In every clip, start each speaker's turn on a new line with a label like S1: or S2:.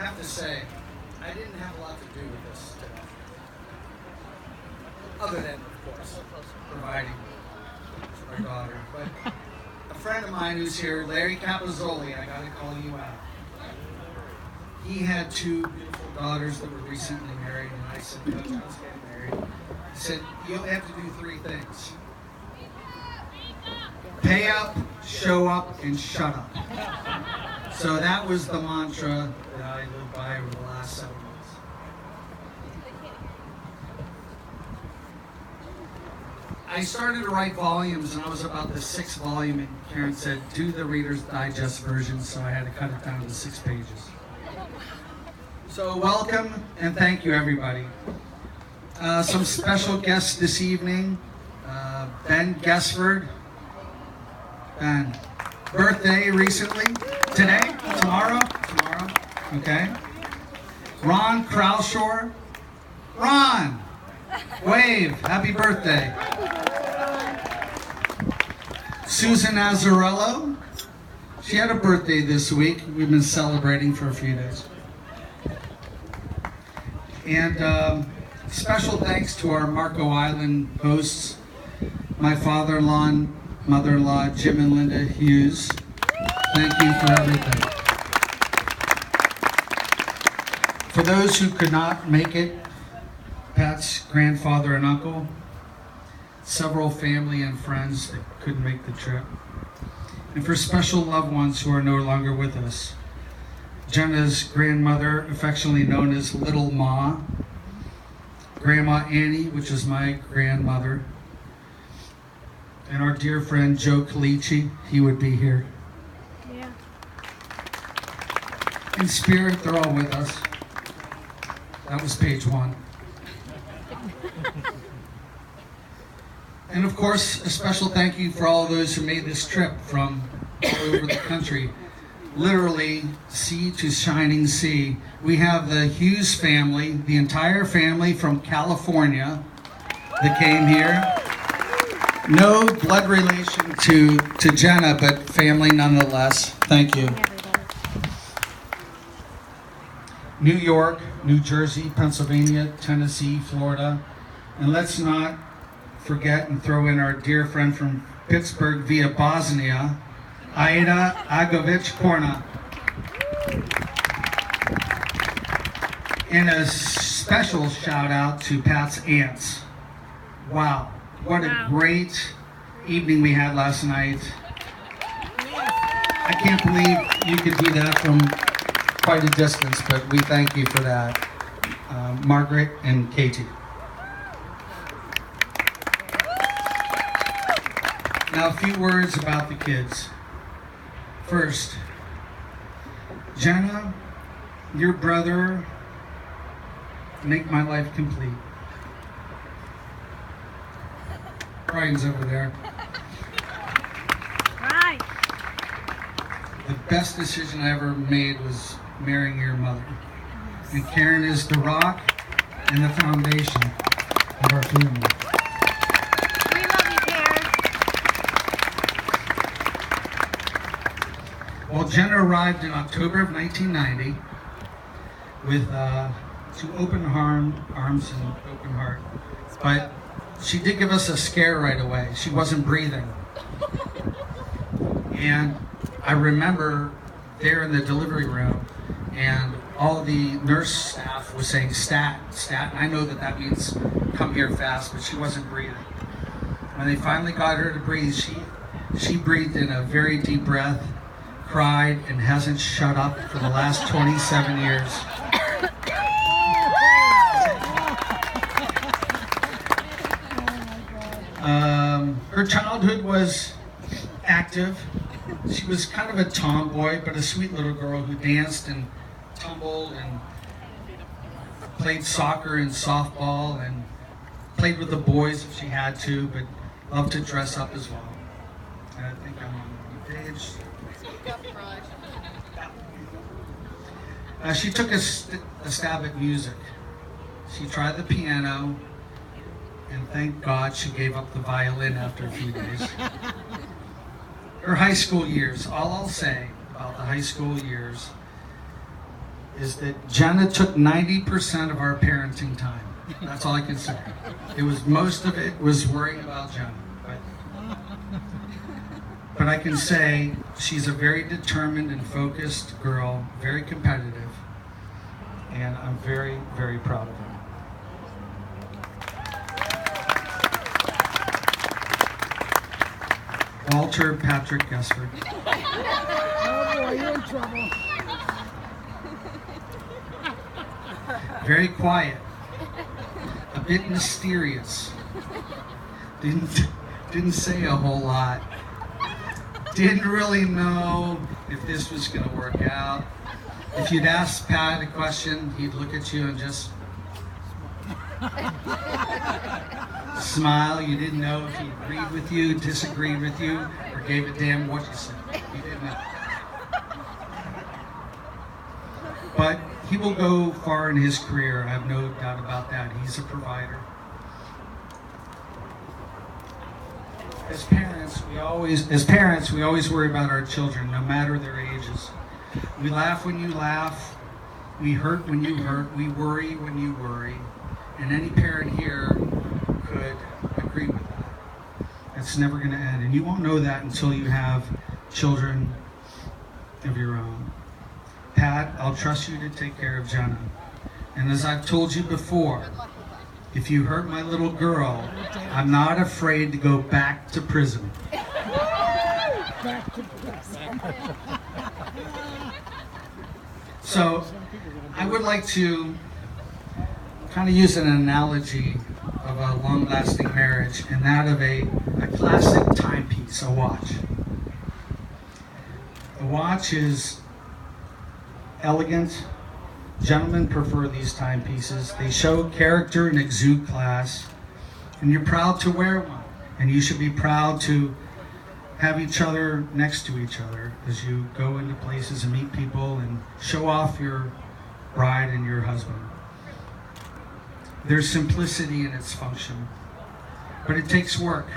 S1: have to say, I didn't have a lot to do with this today. Other than, of course, providing for our daughter. But a friend of mine who's here, Larry Capozzoli, I gotta call you out. He had two beautiful daughters that were recently married, and I said, Coach, I was getting married. He said, you only have to do three things. Pay up, show up, and shut up. So that was the mantra that I lived by over the last 7 months. I started to write volumes, and I was about the sixth volume, and Karen said, do the Reader's Digest version, so I had to cut it down to 6 pages. So welcome, and thank you, everybody. Some special guests this evening. Ben Gesford. Ben, birthday recently. Today? Tomorrow? Tomorrow. Okay. Ron Kraushaar. Ron! Wave. Happy birthday. Susan Azzarello. She had a birthday this week. We've been celebrating for a few days. And special thanks to our Marco Island hosts, my father-in-law and mother-in-law, Jim and Linda Hughes. Thank you for everything. For those who could not make it, Pat's grandfather and uncle, several family and friends that couldn't make the trip, and for special loved ones who are no longer with us. Jenna's grandmother, affectionately known as Little Ma, Grandma Annie, which is my grandmother, and our dear friend Joe Calici, he would be here.
S2: Yeah.
S1: In spirit, they're all with us. That was page 1. And of course, a special thank you for all those who made this trip from all over the country. Literally, sea to shining sea. We have the Hughes family, the entire family from California that came here. No blood relation to Jenna, but family nonetheless. Thank you. New York, New Jersey, Pennsylvania, Tennessee, Florida. And let's not forget and throw in our dear friend from Pittsburgh via Bosnia, Aida Agovic Korna. And a special shout out to Pat's aunts. Wow, what a great evening we had last night. I can't believe you could do that from quite a distance, but we thank you for that. Margaret and Katie. Now a few words about the kids. First, Jenna, your brother, make my life complete. Brian's over there.
S2: Right.
S1: The best decision I ever made was marrying your mother. And Karen is the rock and the foundation of our family.
S2: We love you, Karen.
S1: Well, Jenna arrived in October of 1990 with two open arms and open heart. But she did give us a scare right away. She wasn't breathing. And I remember there in the delivery room, and all the nurse staff was saying, stat, stat. And I know that means come here fast, but she wasn't breathing. When they finally got her to breathe, she breathed in a very deep breath, cried, and hasn't shut up for the last 27 years. Her childhood was active. She was kind of a tomboy, but a sweet little girl who danced and tumbled and played soccer and softball and played with the boys if she had to, but loved to dress up as well. And I think I'm on the page. She took a stab at music. She tried the piano, and thank God she gave up the violin after a few days. Her high school years, all I'll say about the high school years is that Jenna took 90% of our parenting time. That's all I can say. It was, most of it was worrying about Jenna. But I can say she's a very determined and focused girl, very competitive, and I'm very, very proud of her. Walter Patrick Gessford.
S3: Oh boy, you're in trouble.
S1: Very quiet, a bit mysterious. Didn't say a whole lot. Didn't really know if this was going to work out. If you'd ask Pat a question, he'd look at you and just smile. You didn't know if he agreed with you, disagreed with you, or gave a damn what you said. You didn't know. But he will go far in his career. I have no doubt about that. He's a provider. As parents, we always worry about our children, no matter their ages. We laugh when you laugh. We hurt when you hurt. We worry when you worry. And any parent here could agree with that. It's never going to end. And you won't know that until you have children of your own. Pat, I'll trust you to take care of Jenna. And as I've told you before, if you hurt my little girl, I'm not afraid to go back to prison. So, I would like to kind of use an analogy of a long-lasting marriage, and that of a classic timepiece, a watch. A watch is elegant. Gentlemen prefer these timepieces. They show character and exude class, and you're proud to wear one. And you should be proud to have each other next to each other as you go into places and meet people and show off your bride and your husband. There's simplicity in its function, but it takes work.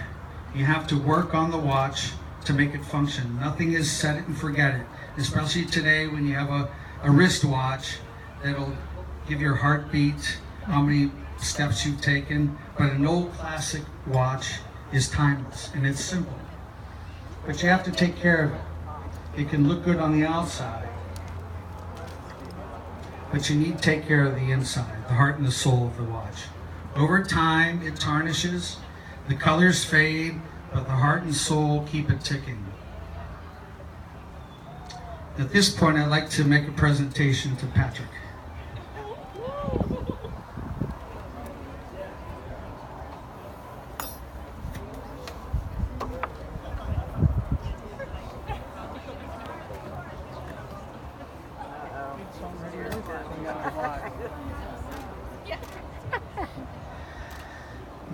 S1: You have to work on the watch to make it function. Nothing is set it and forget it, especially today when you have a wristwatch that'll give your heartbeat, how many steps you've taken. But an old classic watch is timeless, and it's simple. But you have to take care of it. It can look good on the outside, but you need to take care of the inside, the heart and the soul of the watch. Over time, it tarnishes, the colors fade, but the heart and soul keep it ticking. At this point, I'd like to make a presentation to Patrick.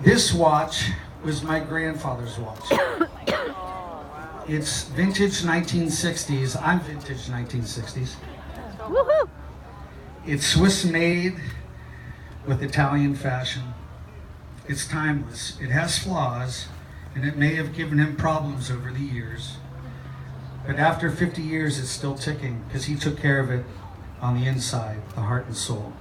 S1: This watch was my grandfather's watch. It's vintage 1960s. I'm vintage 1960s.
S2: Woohoo!
S1: It's Swiss made with Italian fashion. It's timeless. It has flaws, and it may have given him problems over the years. But after 50 years, it's still ticking because he took care of it on the inside, the heart and soul.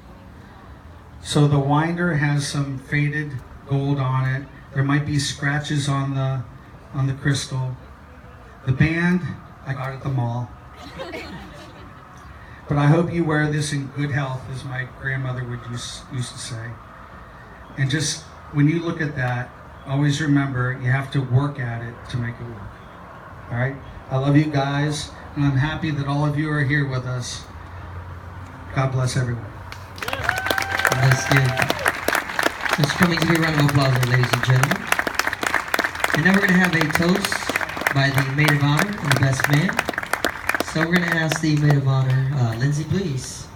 S1: So the winder has some faded gold on it. There might be scratches on the crystal. The band, I got at the mall. But I hope you wear this in good health, as my grandmother would used to say. And just, when you look at that, always remember, you have to work at it to make it work. All right? I love you guys, and I'm happy that all of you are here with us. God bless everyone.
S4: That's good. Let's come and give you a round of applause, ladies and gentlemen. And now we're going to have a toast by the maid of honor and the best man. So we're going to ask the maid of honor, Lindsay, please.